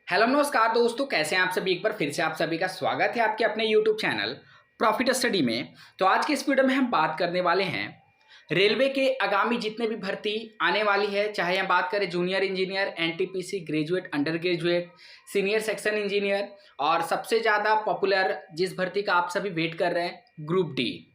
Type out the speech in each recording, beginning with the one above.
Hello नमस्कार दोस्तों, कैसे हैं आप सभी। एक बार फिर से आप सभी का स्वागत है आपके अपने यूट्यूब चैनल प्रॉफिट स्टडी में। तो आज के इस वीडियो में हम बात करने वाले हैं रेलवे के आगामी जितने भी भर्ती आने वाली है, चाहे हम बात करें junior engineer, NTPC, graduate, under graduate, senior section engineer और सबसे ज़्यादा पॉपुलर जिस भर्ती का आप सभी वेट कर रहे हैं, ग्रुप डी।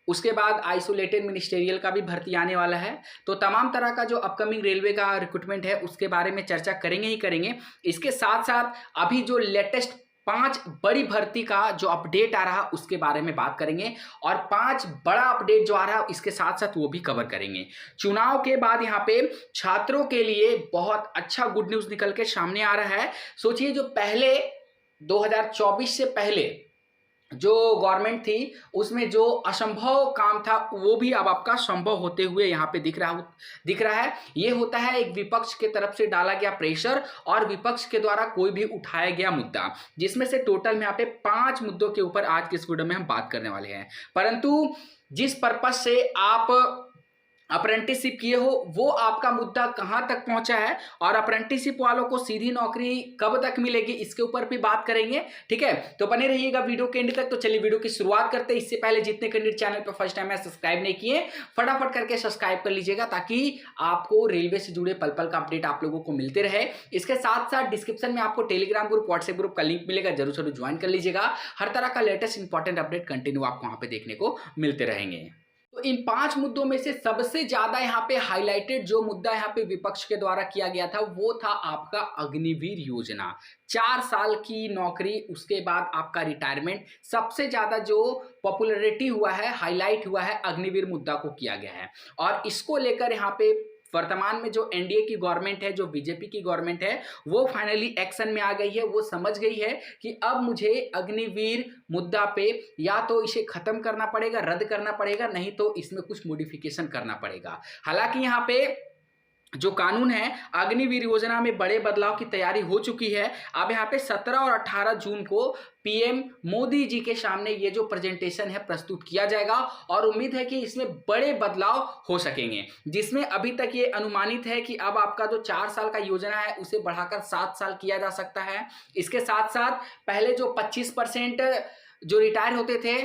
उसके बाद आइसोलेटेड मिनिस्टेरियल का भी भर्ती आने वाला है। तो तमाम तरह का जो अपकमिंग रेलवे का रिक्रूटमेंट है उसके बारे में चर्चा करेंगे ही करेंगे। इसके साथ साथ अभी जो लेटेस्ट 5 बड़ी भर्ती का जो अपडेट आ रहा है उसके बारे में बात करेंगे और 5 बड़ा अपडेट जो आ रहा है इसके साथ साथ वो भी कवर करेंगे। चुनाव के बाद यहाँ पे छात्रों के लिए बहुत अच्छा गुड न्यूज़ निकल के सामने आ रहा है। सोचिए, जो पहले 2024 से पहले जो गवर्नमेंट थी उसमें जो असंभव काम था वो भी अब आपका संभव होते हुए यहाँ पे दिख रहा है। ये होता है एक विपक्ष के तरफ से डाला गया प्रेशर और विपक्ष के द्वारा कोई भी उठाया गया मुद्दा, जिसमें से टोटल में यहाँ पे 5 मुद्दों के ऊपर आज के इस वीडियो में हम बात करने वाले हैं। परंतु जिस पर्पज से आप अप्रेंटिसशिप किए हो वो आपका मुद्दा कहां तक पहुंचा है और अप्रेंटिसशिप वालों को सीधी नौकरी कब तक मिलेगी, इसके ऊपर भी बात करेंगे। ठीक है, तो बने रहिएगा वीडियो के एंड तक। तो चलिए वीडियो की शुरुआत करते हैं। इससे पहले जितने कैंडिडेट चैनल पर फर्स्ट टाइम है सब्सक्राइब नहीं किए, फटाफट करके सब्सक्राइब कर लीजिएगा ताकि आपको रेलवे से जुड़े पल पल का अपडेट आप लोगों को मिलते रहे। इसके साथ साथ डिस्क्रिप्शन में आपको टेलीग्राम ग्रुप, व्हाट्सएप ग्रुप का लिंक मिलेगा, जरूर जरूर ज्वाइन कर लीजिएगा। हर तरह का लेटेस्ट इंपॉर्टेंट अपडेट कंटिन्यू आपको वहां पे देखने को मिलते रहेंगे। तो इन 5 मुद्दों में से सबसे ज्यादा यहाँ पे हाईलाइटेड जो मुद्दा यहाँ पे विपक्ष के द्वारा किया गया था वो था आपका अग्निवीर योजना। 4 साल की नौकरी, उसके बाद आपका रिटायरमेंट। सबसे ज्यादा जो पॉपुलैरिटी हुआ है, हाईलाइट हुआ है, अग्निवीर मुद्दा को किया गया है। और इसको लेकर यहाँ पे वर्तमान में जो एनडीए की गवर्नमेंट है, जो बीजेपी की गवर्नमेंट है, वो फाइनली एक्शन में आ गई है। वो समझ गई है कि अब मुझे अग्निवीर मुद्दा पे या तो इसे खत्म करना पड़ेगा, रद्द करना पड़ेगा, नहीं तो इसमें कुछ मॉडिफिकेशन करना पड़ेगा। हालांकि यहाँ पे जो कानून है अग्निवीर योजना में बड़े बदलाव की तैयारी हो चुकी है। अब यहाँ पे 17 और 18 जून को पीएम मोदी जी के सामने ये जो प्रेजेंटेशन है प्रस्तुत किया जाएगा और उम्मीद है कि इसमें बड़े बदलाव हो सकेंगे, जिसमें अभी तक ये अनुमानित है कि अब आपका जो 4 साल का योजना है उसे बढ़ाकर 7 साल किया जा सकता है। इसके साथ साथ पहले जो 25% जो रिटायर होते थे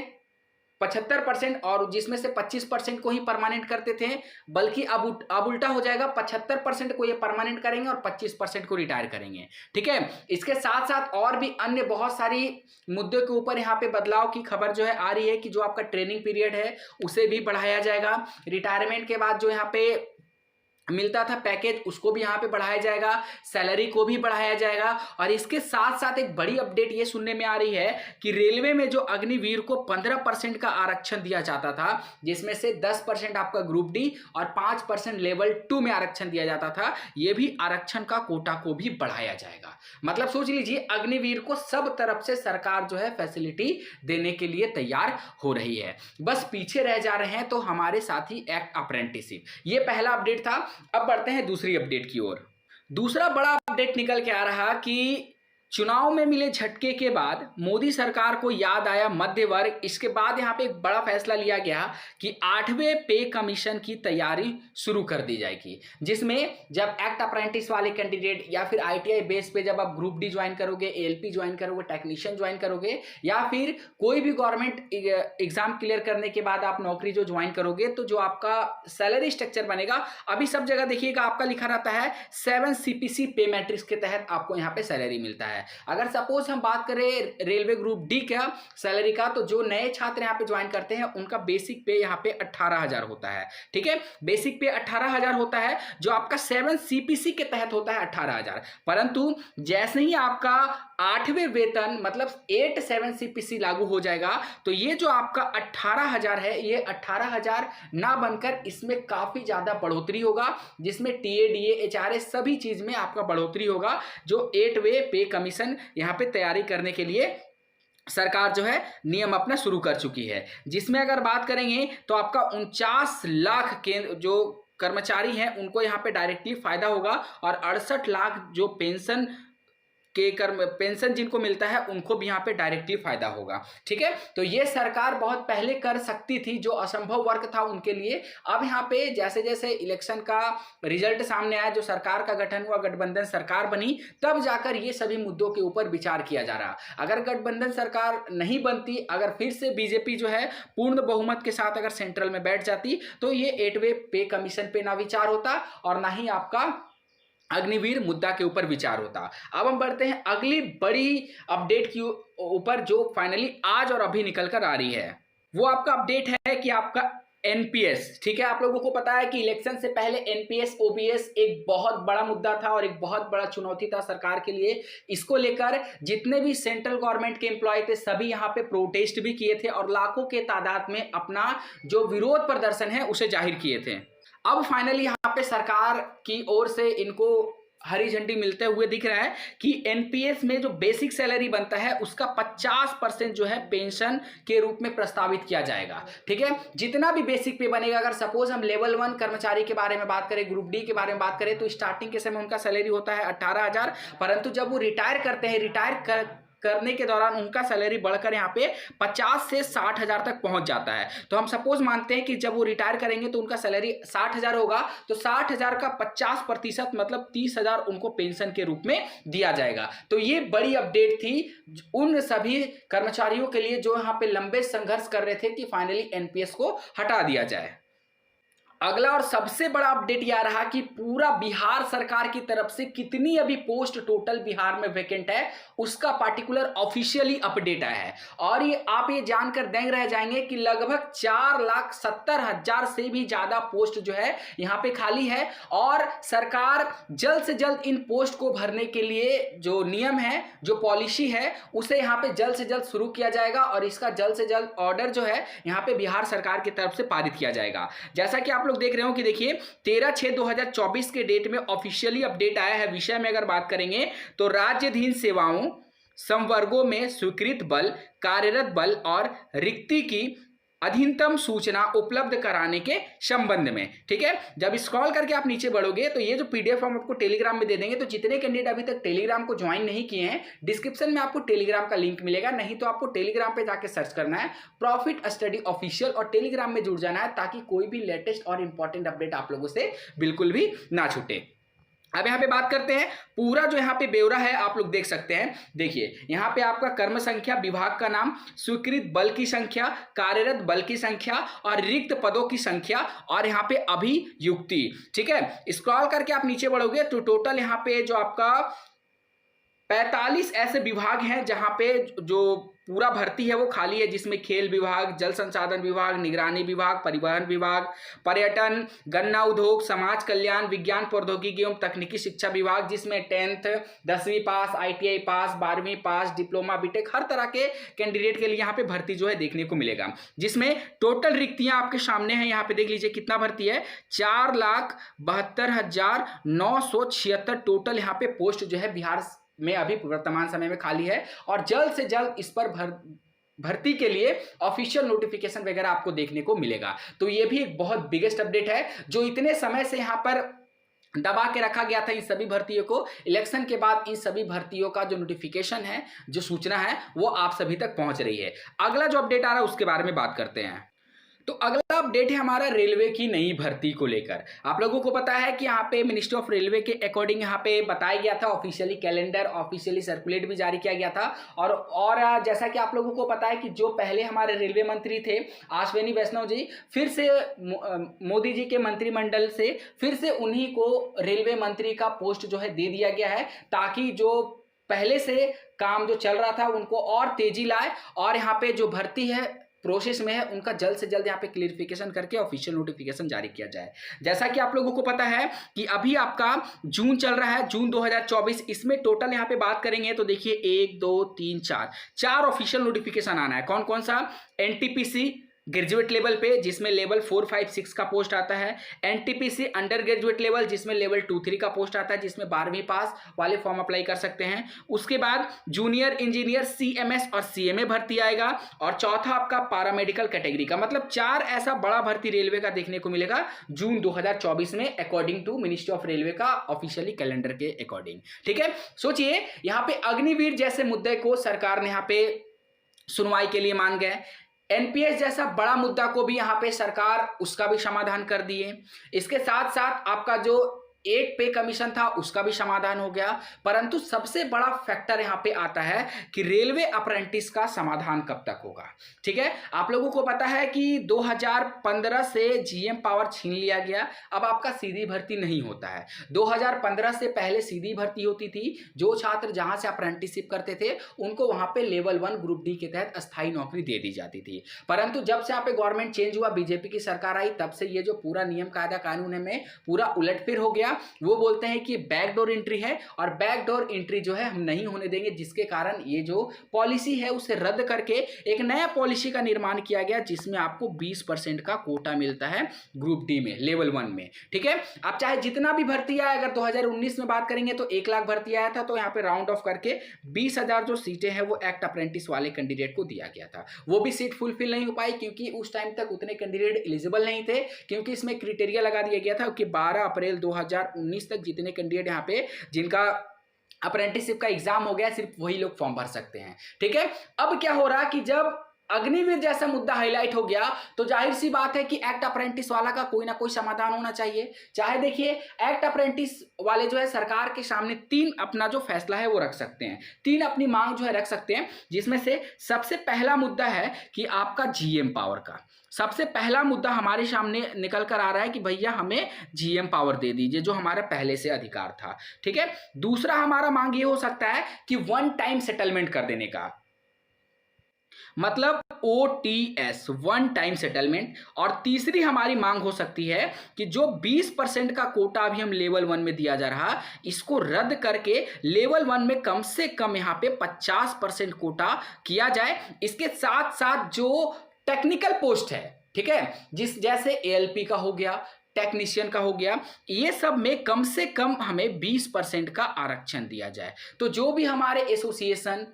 75%, और जिसमें से 25% को ही परमानेंट करते थे, बल्कि अब उल्टा हो जाएगा, 75% को ये परमानेंट करेंगे और 25% को रिटायर करेंगे। ठीक है, इसके साथ साथ और भी अन्य बहुत सारी मुद्दों के ऊपर यहाँ पे बदलाव की खबर जो है आ रही है कि जो आपका ट्रेनिंग पीरियड है उसे भी बढ़ाया जाएगा। रिटायरमेंट के बाद जो यहाँ पे मिलता था पैकेज उसको भी यहाँ पे बढ़ाया जाएगा, सैलरी को भी बढ़ाया जाएगा। और इसके साथ साथ एक बड़ी अपडेट ये सुनने में आ रही है कि रेलवे में जो अग्निवीर को 15% का आरक्षण दिया जाता था, जिसमें से 10% आपका ग्रुप डी और 5% लेवल 2 में आरक्षण दिया जाता था, ये भी आरक्षण का कोटा को भी बढ़ाया जाएगा। मतलब सोच लीजिए, अग्निवीर को सब तरफ से सरकार जो है फैसिलिटी देने के लिए तैयार हो रही है। बस पीछे रह जा रहे हैं तो हमारे साथी एक्ट अप्रेंटिसशिप। ये पहला अपडेट था। अब बढ़ते हैं दूसरी अपडेट की ओर। दूसरा बड़ा अपडेट निकल के आ रहा कि चुनाव में मिले झटके के बाद मोदी सरकार को याद आया मध्य वर्ग। इसके बाद यहाँ पे एक बड़ा फैसला लिया गया कि 8वें पे कमीशन की तैयारी शुरू कर दी जाएगी, जिसमें जब एक्ट अप्रेंटिस वाले कैंडिडेट या फिर आईटीआई बेस पे जब आप ग्रुप डी ज्वाइन करोगे, एएलपी ज्वाइन करोगे, टेक्नीशियन ज्वाइन करोगे या फिर कोई भी गवर्नमेंट एग्जाम क्लियर करने के बाद आप नौकरी जो ज्वाइन करोगे, तो जो आपका सैलरी स्ट्रक्चर बनेगा, अभी सब जगह देखिएगा आपका लिखा रहता है 7 CPC पे मैट्रिक्स के तहत आपको यहाँ पे सैलरी मिलता है। अगर सपोज हम बात करें रेलवे ग्रुप डी का सैलरी का, तो जो नए छात्र यहाँ पे ज्वाइन करते हैं उनका बेसिक पे यहाँ पे 18,000 होता है। ठीक है, बेसिक पे 18,000 होता है, जो आपका 7 CPC के तहत होता है 18,000। परंतु जैसे ही आपका 8वें वेतन मतलब 8 CPC लागू हो जाएगा, तो ये जो आपका 18,000 है, ये 18,000 ना बनकर इसमें काफी ज्यादा बढ़ोतरी होगा, जिसमें टीए, डीए, एचआरए सभी चीज में आपका बढ़ोतरी होगा। जो 8वें पे कमीशन यहाँ पे तैयारी करने के लिए सरकार जो है नियम अपना शुरू कर चुकी है, जिसमें अगर बात करेंगे तो आपका 49 लाख के जो कर्मचारी हैं उनको यहाँ पे डायरेक्टली फायदा होगा और 68 लाख जो पेंशन के कर्म पेंशन जिनको मिलता है उनको भी यहाँ पे डायरेक्टली फायदा होगा। ठीक है, तो ये सरकार बहुत पहले कर सकती थी, जो असंभव वर्क था उनके लिए। अब यहाँ पे जैसे जैसे इलेक्शन का रिजल्ट सामने आया, जो सरकार का गठन हुआ, गठबंधन सरकार बनी, तब जाकर ये सभी मुद्दों के ऊपर विचार किया जा रहा। अगर गठबंधन सरकार नहीं बनती, अगर फिर से बीजेपी जो है पूर्ण बहुमत के साथ अगर सेंट्रल में बैठ जाती, तो ये 8वें पे कमीशन पे ना विचार होता और ना ही आपका अग्निवीर मुद्दा के ऊपर विचार होता। अब हम बढ़ते हैं अगली बड़ी अपडेट की ऊपर, जो फाइनली आज और अभी निकल कर आ रही है। वो आपका अपडेट है कि आपका एनपीएस, ठीक है, आप लोगों को पता है कि इलेक्शन से पहले एनपीएस ओपीएस एक बहुत बड़ा मुद्दा था और एक बहुत बड़ा चुनौती था सरकार के लिए। इसको लेकर जितने भी सेंट्रल गवर्नमेंट के एम्प्लॉय थे सभी यहाँ पे प्रोटेस्ट भी किए थे और लाखों के तादाद में अपना जो विरोध प्रदर्शन है उसे जाहिर किए थे। अब फाइनली यहाँ पे सरकार की ओर से इनको हरी झंडी मिलते हुए दिख रहा है कि एनपीएस में जो बेसिक सैलरी बनता है उसका 50% जो है पेंशन के रूप में प्रस्तावित किया जाएगा। ठीक है, जितना भी बेसिक पे बनेगा, अगर सपोज हम लेवल 1 कर्मचारी के बारे में बात करें, ग्रुप डी के बारे में बात करें, तो स्टार्टिंग के समय उनका सैलरी होता है 18,000, परंतु जब वो रिटायर करते हैं, करने के दौरान उनका सैलरी बढ़कर यहाँ पे 50 से 60,000 तक पहुंच जाता है। तो हम सपोज मानते हैं कि जब वो रिटायर करेंगे तो उनका सैलरी 60,000 होगा, तो 60,000 का 50% मतलब 30,000 उनको पेंशन के रूप में दिया जाएगा। तो ये बड़ी अपडेट थी उन सभी कर्मचारियों के लिए जो यहाँ पे लंबे संघर्ष कर रहे थे कि फाइनली एनपीएस को हटा दिया जाए। अगला और सबसे बड़ा अपडेट यह रहा कि पूरा बिहार सरकार की तरफ से कितनी अभी पोस्ट टोटल बिहार में वैकेंट है उसका पार्टिकुलर ऑफिशियली अपडेट आया है। और ये आप ये जानकर दंग रह जाएंगे कि लगभग 4,70,000 से भी ज्यादा पोस्ट जो है यहाँ पे खाली है और सरकार जल्द से जल्द इन पोस्ट को भरने के लिए जो नियम है, जो पॉलिसी है, उसे यहाँ पे जल्द से जल्द शुरू किया जाएगा और इसका जल्द से जल्द ऑर्डर जो है यहाँ पे बिहार सरकार की तरफ से पारित किया जाएगा। जैसा कि आप लोग देख रहे हो कि देखिए 13/6/2024 के डेट में ऑफिशियली अपडेट आया है। विषय में अगर बात करेंगे तो राज्याधीन सेवाओं संवर्गों में स्वीकृत बल, कार्यरत बल और रिक्ति की अधीनतम सूचना उपलब्ध कराने के संबंध में। ठीक है, जब स्क्रॉल करके आप नीचे बढ़ोगे तो ये जो पीडीएफ हम आपको टेलीग्राम में दे देंगे, तो जितने कैंडिडेट अभी तक टेलीग्राम को ज्वाइन नहीं किए हैं, डिस्क्रिप्शन में आपको टेलीग्राम का लिंक मिलेगा, नहीं तो आपको टेलीग्राम पे जाके सर्च करना है प्रॉफिट स्टडी ऑफिशियल और टेलीग्राम में जुड़ जाना है ताकि कोई भी लेटेस्ट और इंपॉर्टेंट अपडेट आप लोगों से बिल्कुल भी ना छूटे। अब यहाँ पे बात करते हैं, पूरा जो यहाँ पे ब्यौरा है आप लोग देख सकते हैं। देखिए यहाँ पे आपका कर्म संख्या, विभाग का नाम, स्वीकृत बल की संख्या, कार्यरत बल की संख्या और रिक्त पदों की संख्या और यहाँ पे अभियुक्ति। ठीक है, स्क्रॉल करके आप नीचे बढ़ोगे तो टोटल यहाँ पे जो आपका 45 ऐसे विभाग हैं जहां पे जो पूरा भर्ती है वो खाली है, जिसमें खेल विभाग, जल संसाधन विभाग, निगरानी विभाग, परिवहन विभाग, पर्यटन, गन्ना उद्योग, समाज कल्याण, विज्ञान प्रौद्योगिकी एवं तकनीकी शिक्षा विभाग, जिसमें 10th 10वीं पास, ITI पास, 12वीं पास, डिप्लोमा, बीटेक, हर तरह के कैंडिडेट के लिए यहाँ पे भर्ती जो है देखने को मिलेगा, जिसमें टोटल रिक्तियां आपके सामने हैं। यहाँ पे देख लीजिए कितना भर्ती है, 4,72,976 टोटल यहाँ पे पोस्ट जो है बिहार में अभी वर्तमान समय में खाली है और जल्द से जल्द इस पर भर्ती के लिए ऑफिशियल नोटिफिकेशन वगैरह आपको देखने को मिलेगा। तो ये भी एक बहुत बिगेस्ट अपडेट है जो इतने समय से यहाँ पर दबा के रखा गया था इन सभी भर्तियों को। इलेक्शन के बाद इन सभी भर्तियों का जो नोटिफिकेशन है, जो सूचना है, वो आप सभी तक पहुंच रही है। अगला जो अपडेट आ रहा है उसके बारे में बात करते हैं। तो अगला अपडेट है हमारा रेलवे की नई भर्ती को लेकर। आप लोगों को पता है कि यहाँ पे मिनिस्ट्री ऑफ रेलवे के अकॉर्डिंग यहाँ पे बताया गया था, ऑफिशियली कैलेंडर, ऑफिशियली सर्कुलेट भी जारी किया गया था। और जैसा कि आप लोगों को पता है कि जो पहले हमारे रेलवे मंत्री थे अश्विनी वैष्णव जी, फिर से मोदी जी के मंत्रिमंडल से फिर से उन्हीं को रेलवे मंत्री का पोस्ट जो है दे दिया गया है, ताकि जो पहले से काम जो चल रहा था उनको और तेजी लाए और यहाँ पे जो भर्ती है प्रोसेस में है उनका जल्द से जल्द यहाँ पे क्लियरिफिकेशन करके ऑफिशियल नोटिफिकेशन जारी किया जाए। जैसा कि आप लोगों को पता है कि अभी आपका जून चल रहा है, जून 2024, इसमें टोटल यहाँ पे बात करेंगे तो देखिए 1 2 3 4 ऑफिशियल नोटिफिकेशन आना है। कौन कौन सा? NTPC ग्रेजुएट लेवल पे जिसमें लेवल 4, 5, 6 का पोस्ट आता है। एनटीपीसी अंडर ग्रेजुएट लेवल जिसमें लेवल 2, 3 का पोस्ट आता है, जिसमें 12वीं पास वाले फॉर्म अप्लाई कर सकते हैं। उसके बाद जूनियर इंजीनियर सीएमएस और सीएमए भर्ती आएगा। और चौथा आपका पैरामेडिकल कैटेगरी का, मतलब 4 ऐसा बड़ा भर्ती रेलवे का देखने को मिलेगा जून 2024 में, according to ministry of railway का ऑफिशियली कैलेंडर के अकॉर्डिंग। ठीक है, सोचिए यहां पे अग्निवीर जैसे मुद्दे को सरकार ने यहां पे सुनवाई के लिए मान गए। एनपीएस जैसा बड़ा मुद्दा को भी यहां पे सरकार उसका भी समाधान कर दिए। इसके साथ साथ आपका जो एक पे कमीशन था उसका भी समाधान हो गया। परंतु सबसे बड़ा फैक्टर यहां पे आता है कि रेलवे अप्रेंटिस का समाधान कब तक होगा। ठीक है, आप लोगों को पता है कि 2015 से जीएम पावर छीन लिया गया, अब आपका सीधी भर्ती नहीं होता है। 2015 से पहले सीधी भर्ती होती थी, जो छात्र जहां से अप्रेंटिसशिप करते थे उनको वहां पे लेवल 1 ग्रुप डी के तहत अस्थायी नौकरी दे दी जाती थी। परंतु जब से यहाँ पे गवर्नमेंट चेंज हुआ, बीजेपी की सरकार आई, तब से ये जो पूरा नियम कायदा कानून है में पूरा उलटफेर हो गया। वो बोलते हैं कि बैकडोर एंट्री है और बैकडोर एंट्री जो है हम नहीं होने देंगे, जिसके कारण ये जो पॉलिसी है उसे रद्द करके एक नया पॉलिसी का निर्माण किया गया, जिसमें आपको 20% का कोटा मिलता है ग्रुप डी में, लेवल 1 में। ठीक है, आप चाहे जितना भी भर्ती आए, अगर 2019 में बात करेंगे तो 1 लाख भर्ती आया था, तो यहाँ पे राउंड ऑफ करके 20,000 जो सीटें हैं वो एक्ट अप्रेंटिस वाले कैंडिडेट को दिया गया था। वो भी सीट फुलफिल नहीं हो पाई क्योंकि उस टाइम तक उतने कैंडिडेट एलिजिबल नहीं थे, क्योंकि इसमें क्राइटेरिया लगा दिया गया था कि 12 अप्रैल 2019 तक जितने कैंडिडेट यहाँ पे जिनका अप्रेंटिसशिप का एग्जाम हो गया, सिर्फ वही लोग फॉर्म भर सकते हैं। ठीक है, अब क्या हो रहा कि जब अग्निवीर जैसा मुद्दा हाईलाइट हो गया तो जाहिर सी बात है कि एक्ट अप्रेंटिस वाला का कोई ना कोई समाधान होना चाहिए। चाहे देखिए एक्ट अप्रेंटिस वाले जो है सरकार के सामने 3 अपना जो फैसला है वो रख सकते हैं, 3 अपनी मांग जो है रख सकते हैं, जिसमें से सबसे पहला मुद्दा है कि आपका जीएम पावर का। सबसे पहला मुद्दा हमारे सामने निकल कर आ रहा है कि भैया हमें जीएम पावर दे दीजिए, जो हमारा पहले से अधिकार था। ठीक है, दूसरा हमारा मांग ये हो सकता है कि 1 टाइम सेटलमेंट कर देने का, मतलब OTS, 1 टाइम सेटलमेंट। और तीसरी हमारी मांग हो सकती है कि जो 20% का कोटा अभी हम लेवल 1 में दिया जा रहा, इसको रद्द करके लेवल 1 में कम से कम यहां पे 50% कोटा किया जाए। इसके साथ साथ जो टेक्निकल पोस्ट है, ठीक है, जिस जैसे ALP का हो गया, टेक्नीशियन का हो गया, ये सब में कम से कम हमें 20% का आरक्षण दिया जाए। तो जो भी हमारे एसोसिएशन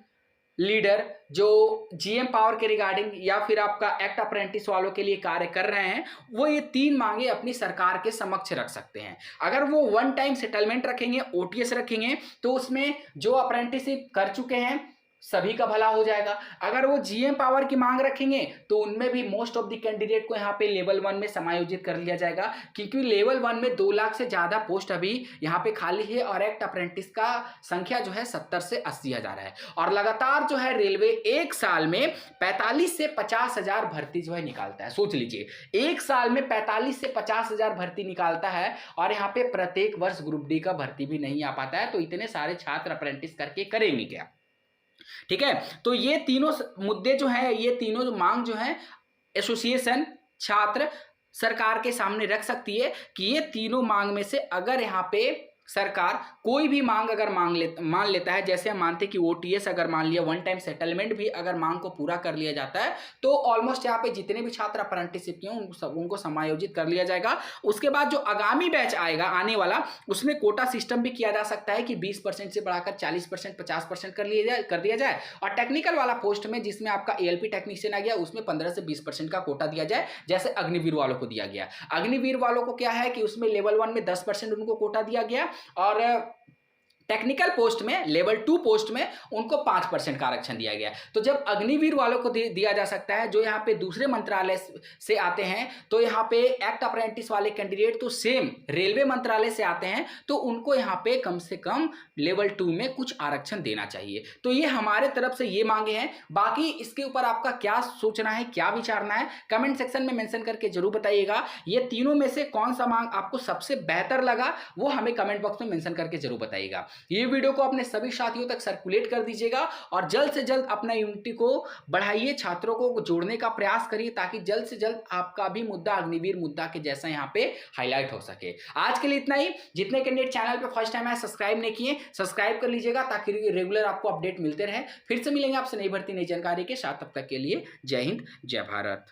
लीडर जो जीएम पावर के रिगार्डिंग या फिर आपका एक्ट अप्रेंटिस वालों के लिए कार्य कर रहे हैं, वो ये 3 मांगे अपनी सरकार के समक्ष रख सकते हैं। अगर वो 1 टाइम सेटलमेंट रखेंगे, OTS रखेंगे, तो उसमें जो अप्रेंटिसशिप कर चुके हैं सभी का भला हो जाएगा। अगर वो जीएम पावर की मांग रखेंगे तो उनमें भी मोस्ट ऑफ द कैंडिडेट को यहाँ पे लेवल 1 में समायोजित कर लिया जाएगा, क्योंकि लेवल 1 में 2 लाख से ज्यादा पोस्ट अभी यहाँ पे खाली है और एक्ट अप्रेंटिस का संख्या जो है 70 से 80 हजार है। और लगातार जो है रेलवे एक साल में 45 से 50 हजार भर्ती जो है निकालता है। सोच लीजिए, एक साल में 45 से 50 हजार भर्ती निकालता है और यहाँ पे प्रत्येक वर्ष ग्रुप डी का भर्ती भी नहीं आ पाता है। तो इतने सारे छात्र अप्रेंटिस करके करेंगे क्या? ठीक है, तो ये तीनों मुद्दे जो है, ये तीनों जो मांग जो है एसोसिएशन छात्र सरकार के सामने रख सकती है कि ये तीनों मांग में से अगर यहाँ पे सरकार कोई भी मांग अगर मान लेता है, जैसे हम मानते कि OTS अगर मान लिया, 1 टाइम सेटलमेंट भी अगर मांग को पूरा कर लिया जाता है, तो ऑलमोस्ट यहाँ पे जितने भी छात्र अप्रेंटिसशिप के हों उनको समायोजित कर लिया जाएगा। उसके बाद जो आगामी बैच आएगा आने वाला, उसमें कोटा सिस्टम भी किया जा सकता है कि 20% से बढ़ाकर 40%, 50% कर दिया जाए। और टेक्निकल वाला पोस्ट में जिसमें आपका ALP टेक्नीशियन आ गया, उसमें 15 से 20% का कोटा दिया जाए, जैसे अग्निवीर वालों को दिया गया। अग्निवीर वालों को क्या है कि उसमें लेवल 1 में 10% उनको कोटा दिया गया और टेक्निकल पोस्ट में, लेवल 2 पोस्ट में उनको 5% का आरक्षण दिया गया। तो जब अग्निवीर वालों को दिया जा सकता है जो यहाँ पे दूसरे मंत्रालय से आते हैं, तो यहाँ पे एक्ट अप्रेंटिस वाले कैंडिडेट तो सेम रेलवे मंत्रालय से आते हैं, तो उनको यहाँ पे कम से कम लेवल 2 में कुछ आरक्षण देना चाहिए। तो ये हमारे तरफ से ये मांगे हैं। बाकी इसके ऊपर आपका क्या सोचना है, क्या विचारना है, कमेंट सेक्शन में मेंशन करके जरूर बताइएगा। ये तीनों में से कौन सा मांग आपको सबसे बेहतर लगा, वो हमें कमेंट बॉक्स में मेंशन करके जरूर बताइएगा। ये वीडियो को अपने सभी साथियों तक सर्कुलेट कर दीजिएगा और जल्द से जल्द अपना यूनिटी को बढ़ाइए, छात्रों को जोड़ने का प्रयास करिए, ताकि जल्द से जल्द आपका भी मुद्दा अग्निवीर मुद्दा के जैसा यहाँ पे हाईलाइट हो सके। आज के लिए इतना ही। जितने कैंडिडेट चैनल पे फर्स्ट टाइम है सब्सक्राइब नहीं किए, सब्सक्राइब कर लीजिएगा ताकि रेगुलर आपको अपडेट मिलते रहे। फिर से मिलेंगे आपसे नई भर्ती नई जानकारी के साथ, तब तक के लिए जय हिंद, जय भारत।